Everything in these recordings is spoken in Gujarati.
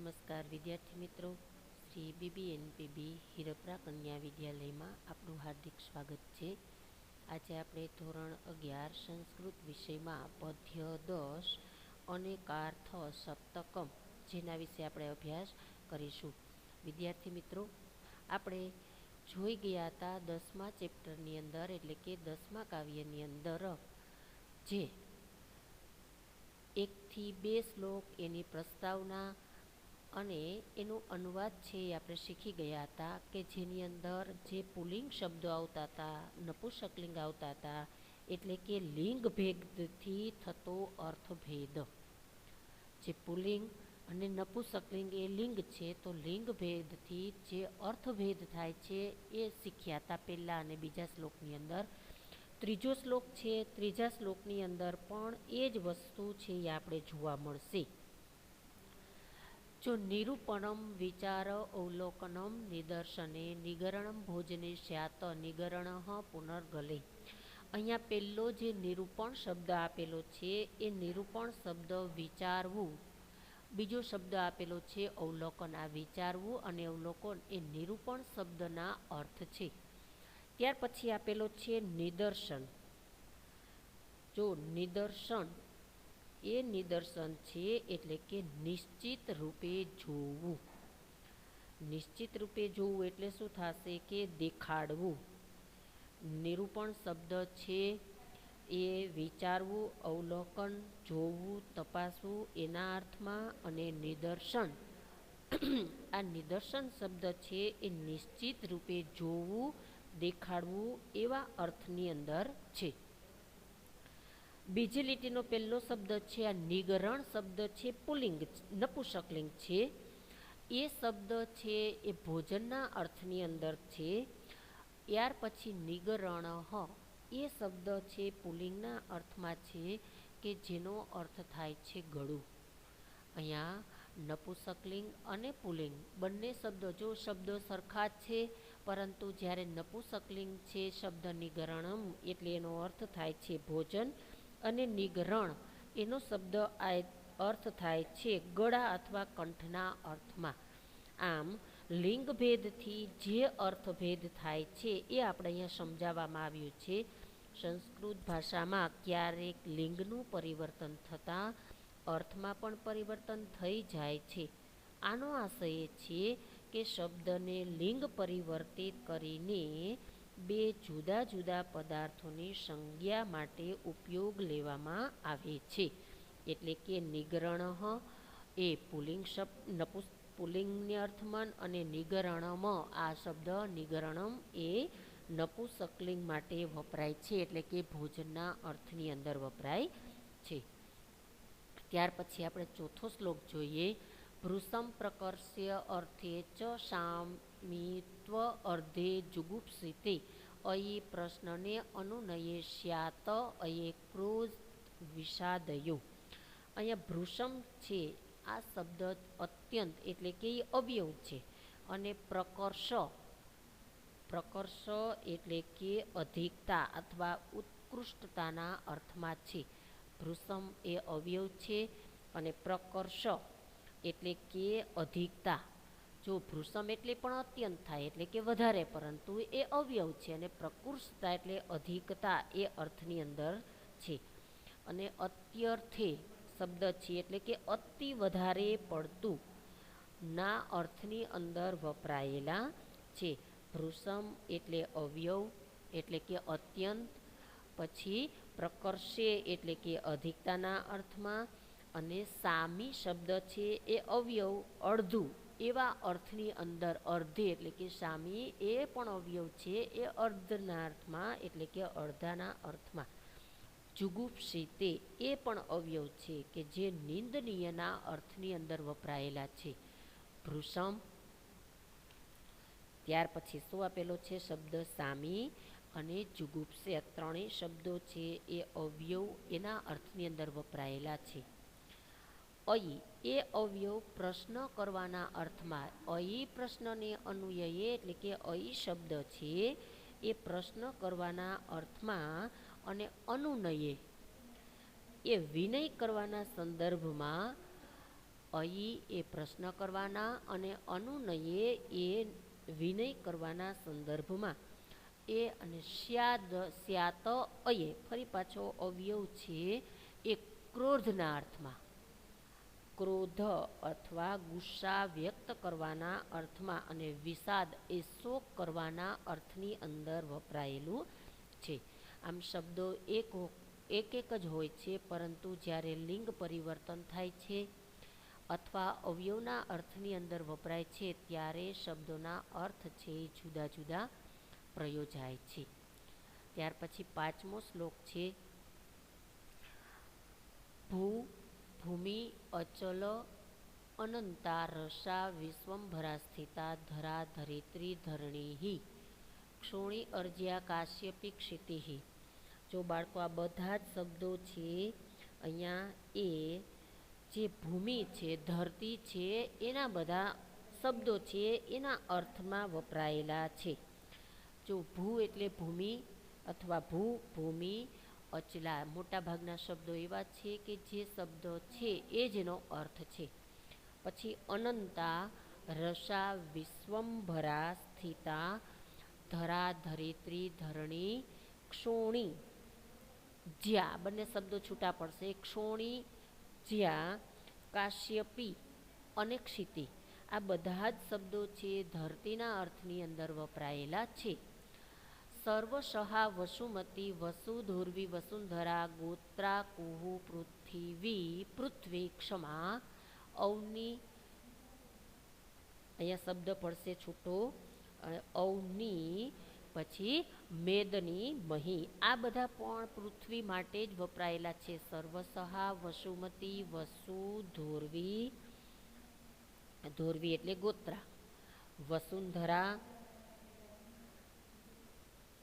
નમસ્કાર વિદ્યાર્થી મિત્રો, શ્રી BBNPB હિરપરા કન્યા વિદ્યાલયમાં આપનું હાર્દિક સ્વાગત છે. આજે આપણે ધોરણ 11 સંસ્કૃત વિષયમાં પદ્ય 10 અનેકાર્થ સપ્તકમ જેના વિશે આપણે અભ્યાસ કરીશું. વિદ્યાર્થી મિત્રો, આપણે જોઈ ગયા હતા 10મા ચેપ્ટરની અંદર, એટલે કે 10મા કાવ્યની અંદર જે 1 થી 2 શ્લોક, એની પ્રસ્તાવના અને એનો અનુવાદ છે એ આપણે શીખી ગયા હતા કે જેની અંદર જે પુલ્લિંગ શબ્દો આવતા હતા, નપુંસકલિંગ આવતા હતા, એટલે કે લિંગ ભેદથી થતો અર્થભેદ. જે પુલ્લિંગ અને નપુંસકલિંગ એ લિંગ છે, તો લિંગ ભેદથી જે અર્થભેદ થાય છે એ શીખ્યા હતા પહેલા અને બીજા શ્લોકની અંદર. ત્રીજો શ્લોક છે, ત્રીજા શ્લોકની અંદર પણ એ જ વસ્તુ છે એ આપણે જોવા મળશે. જો નિરૂપણમ વિચાર અવલોકનમ નિદર્શને નિગરણમ ભોજને સ્યાત નિગરણ પુનર્ગલે. અહીંયા પહેલો જે નિરૂપણ શબ્દ આપેલો છે એ નિરૂપણ શબ્દ વિચારવું, બીજો શબ્દ આપેલો છે અવલોકન. આ વિચારવું અને અવલોકન એ નિરૂપણ શબ્દના અર્થ છે. ત્યાર પછી આપેલો છે નિદર્શન. જો નિદર્શન એ નિદર્શન છે એટલે કે નિશ્ચિત રૂપે જોવું. નિશ્ચિત રૂપે જોવું એટલે શું થશે કે દેખાડવું. નિરૂપણ શબ્દ છે એ વિચારવું, અવલોકન, જોવું, તપાસવું એના અર્થમાં, અને નિદર્શન આ નિદર્શન શબ્દ છે એ નિશ્ચિત રૂપે જોવું, દેખાડવું એવા અર્થની અંદર છે. બીજી લીટીનો પહેલો શબ્દ છે આ નિગરણ શબ્દ છે, પુલ્લિંગ નપુંસકલિંગ છે. એ શબ્દ છે એ ભોજનના અર્થની અંદર છે. ત્યાર પછી નિગરણ એ શબ્દ છે પુલ્લિંગના અર્થમાં છે કે જેનો અર્થ થાય છે ગળું. અહીંયા નપુંસકલિંગ અને પુલ્લિંગ બંને શબ્દો, જો શબ્દો સરખા જ છે, પરંતુ જ્યારે નપુંસકલિંગ છે શબ્દ નિગરણમ એટલે એનો અર્થ થાય છે ભોજન, અને નિગરણ એનો શબ્દ અર્થ થાય છે ગળા અથવા કંઠના અર્થમાં. આમ લિંગભેદથી જે અર્થભેદ થાય છે એ આપણે અહીંયા સમજાવવામાં આવ્યું છે. સંસ્કૃત ભાષામાં ક્યારેક લિંગનું પરિવર્તન થતાં અર્થમાં પણ પરિવર્તન થઈ જાય છે. આનો આશય એ છે કે શબ્દને લિંગ પરિવર્તિત કરીને બે જુદા જુદા પદાર્થોની સંજ્ઞા માટે ઉપયોગ લેવામાં આવે છે. એટલે કે નિગરણ એ પુલ્લિંગ શબ્દ પુલ્લિંગની અર્થમાં, અને નિગરણમ આ શબ્દ નિગરણમ એ નપુંસકલિંગ માટે વપરાય છે, એટલે કે ભોજનના અર્થની અંદર વપરાય છે. ત્યાર પછી આપણે ચોથો શ્લોક જોઈએ. ભૃશમ પ્રકર્ષ્ય અર્થે ચ સામિત્વ અર્ધે જુગુપ્સિતે અયી પ્રશ્નને અનુનયે સ્યાત અયે ક્રોધ વિષાદયો. અહીંયા ભૃશમ છે આ શબ્દ અત્યંત એટલે કે એ અવયવ છે, અને પ્રકર્ષ એટલે કે અધિકતા અથવા ઉત્કૃષ્ટતાના અર્થમાં છે. ભૃશમ એ અવયવ છે અને પ્રકર્ષ એટલે કે અધિકતા. જો ભૃશમ એટલે પણ અત્યંત થાય એટલે કે વધારે, પરંતુ એ અવયવ છે, અને પ્રકૃષ્ટતા એટલે અધિકતા એ અર્થની અંદર છે. અને અત્યર્થે શબ્દ છે એટલે કે અતિ વધારે પડતું ના અર્થની અંદર વપરાયેલા છે. ભૃશમ એટલે અવયવ એટલે કે અત્યંત, પછી પ્રકર્ષે એટલે કે અધિકતાના અર્થમાં, અને સામી શબ્દ છે એ અવયવ અડધું એવા અર્થની અંદર, અર્ધે એટલે કે સામી એ પણ અવયવ છે, એ અર્ધના અર્થમાં એટલે કે અડધાના અર્થમાં. જુગુપ્સિતે એ પણ અવયવ છે કે જે નિંદનીયના અર્થની અંદર વપરાયેલા છે. ભૃશમ. ત્યાર પછી શું આપેલો છે શબ્દ સામી અને જુગુપ્સે. ત્રણેય શબ્દો છે એ અવયવ એના અર્થની અંદર વપરાયેલા છે. અયી એ અવયવ પ્રશ્ન કરવાના અર્થમાં, અયી પ્રશ્નને અનુયયે એટલે કે અયી શબ્દ છે એ પ્રશ્ન કરવાના અર્થમાં, અને અનુનયે એ વિનય કરવાના સંદર્ભમાં અયી એ પ્રશ્ન કરવાના અને અનુનયે એ વિનય કરવાના સંદર્ભમાં એ અને સ્યાત અયે ફરી પાછો અવયવ છે એ ક્રોધના અર્થમાં, ક્રોધ અથવા ગુસ્સા વ્યક્ત કરવાના અર્થમાં અને વિષાદ એ શોક કરવાના અર્થની અંદર વપરાયેલું છે. આમ શબ્દો એક જ હોય છે, પરંતુ જ્યારે લિંગ પરિવર્તન થાય છે અથવા અવયવના અર્થની અંદર વપરાય છે ત્યારે શબ્દોના અર્થ છે એ જુદા જુદા પ્રયોજાય છે. ત્યાર પછી 5મો શ્લોક છે ભૂ ભૂમિ અચલ અનંતા રસા વિશ્વંભરા સ્થિતા ધરા ધરિત્રી ધરણી ક્ષોણી અર્જ્યા કાશ્યપી ક્ષિતિ. જો બાળકો આ બધા જ શબ્દો છે અહીંયા એ જે ભૂમિ છે, ધરતી છે, એના બધા શબ્દો છે એના અર્થમાં વપરાયેલા છે. જો ભૂ એટલે ભૂમિ અથવા ભૂ ભૂમિ અચલા, મોટાભાગના શબ્દો એવા છે કે જે શબ્દો છે એ જ એનો અર્થ છે. પછી અનંતા રસા વિશ્વંભરા સ્થિતા ધરા ધરિત્રી ધરણી ક્ષોણી જ્યાં, બંને શબ્દો છૂટા પડશે, ક્ષોણી જ્યાં કાશ્યપી અને ક્ષિતિ, આ બધા જ શબ્દો છે ધરતીના અર્થની અંદર વપરાયેલા છે. સર્વસહા વસુમતી વસુધુર્વી વસુંધરા ગોત્રા કુહુ પૃથ્વી ક્ષમા અવની, અહીંયા શબ્દ પડશે છૂટો, અવની પછી મેદની મહી, આ બધા પણ પૃથ્વી માટે જ વપરાયેલા છે. સર્વસહા વસુમતી વસુધુર્વી, ધોરવી એટલે ગોત્રા, વસુંધરા,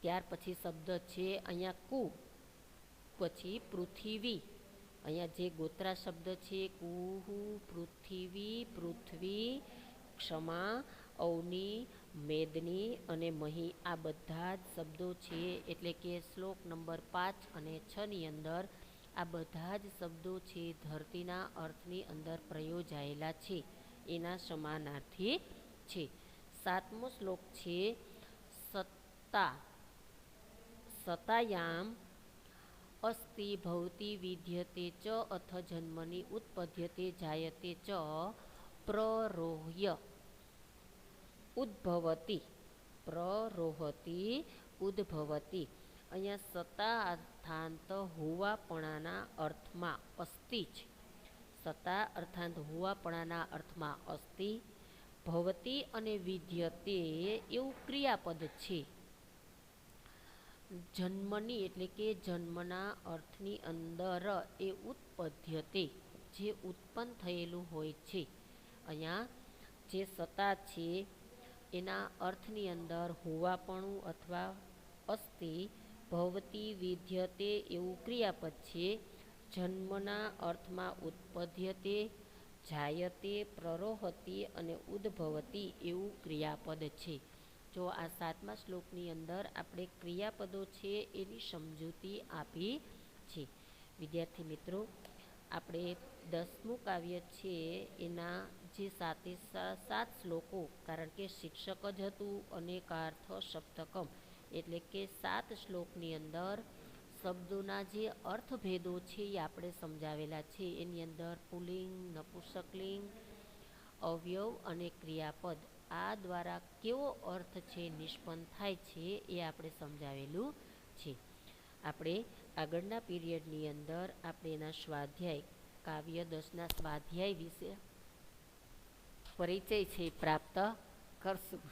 ત્યાર પછી શબ્દ છે અહીંયા કુ, પછી પૃથ્વી, અહીંયા જે ગોત્રા શબ્દ છે કુહુ પૃથ્વી, પૃથ્વી, ક્ષમા, અવની, મેદની અને મહી, આ બધા જ શબ્દો છે. એટલે કે શ્લોક નંબર 5 અને 6 ની અંદર આ બધા જ શબ્દો છે ધરતીના અર્થની અંદર પ્રયોજાયેલા છે, એના સમાનાર્થી છે. 7મો શ્લોક છે સત્તા સતાયામ અસ્તિ ભવતી વિદ્યતે ચ અથ જન્મની ઉત્પદ્યતે જાયતે ચ પ્રરોહ્ય ઉદ્ભવતી, પ્રરોહતી ઉદ્ભવતી. અહીંયા સત્તા અર્થાંત હોવાપણાના અર્થમાં અસ્તિ છે. સત્તા અર્થાંત હોવાપણાના અર્થમાં અસ્તિ, ભવતી અને વિદ્યતે એવું ક્રિયાપદ છે. જન્મની એટલે કે જન્મના અર્થની અંદર એ ઉત્પદ્યતે જે ઉત્પન્ન થયેલું હોય છે. અહીંયા જે સત્તા છે એના અર્થની અંદર હોવાપણું અથવા અસ્તિ, ભવતી વિદ્યતે એવું ક્રિયાપદ છે. જન્મના અર્થમાં ઉત્પદ્યતે, જાયતે, પ્રરોહતી અને ઉદ્ભવતી એવું ક્રિયાપદ છે. જો આ 7મા શ્લોકની અંદર આપણે ક્રિયાપદો છે એની સમજૂતી આપી છે. વિદ્યાર્થી મિત્રો, આપણે 10મું કાવ્ય છે એના જે 7 શ્લોકો, કારણ કે શિક્ષક જ હતું અનેકાર્થ સપ્તકમ, એટલે કે 7 શ્લોકની અંદર શબ્દોના જે અર્થભેદો છે એ આપણે સમજાવેલા છે. એની અંદર પુલ્લિંગ, નપુંસકલિંગ, અવયવ અને ક્રિયાપદ, આ દ્વારા કેવો અર્થ છે નિષ્પન્ન થાય છે એ આપણે સમજાવેલું છે. આપણે આગળના પીરિયડની અંદર આપણે એના સ્વાધ્યાય, કાવ્ય 10ના સ્વાધ્યાય વિશે પરિચય છે પ્રાપ્ત કરશું.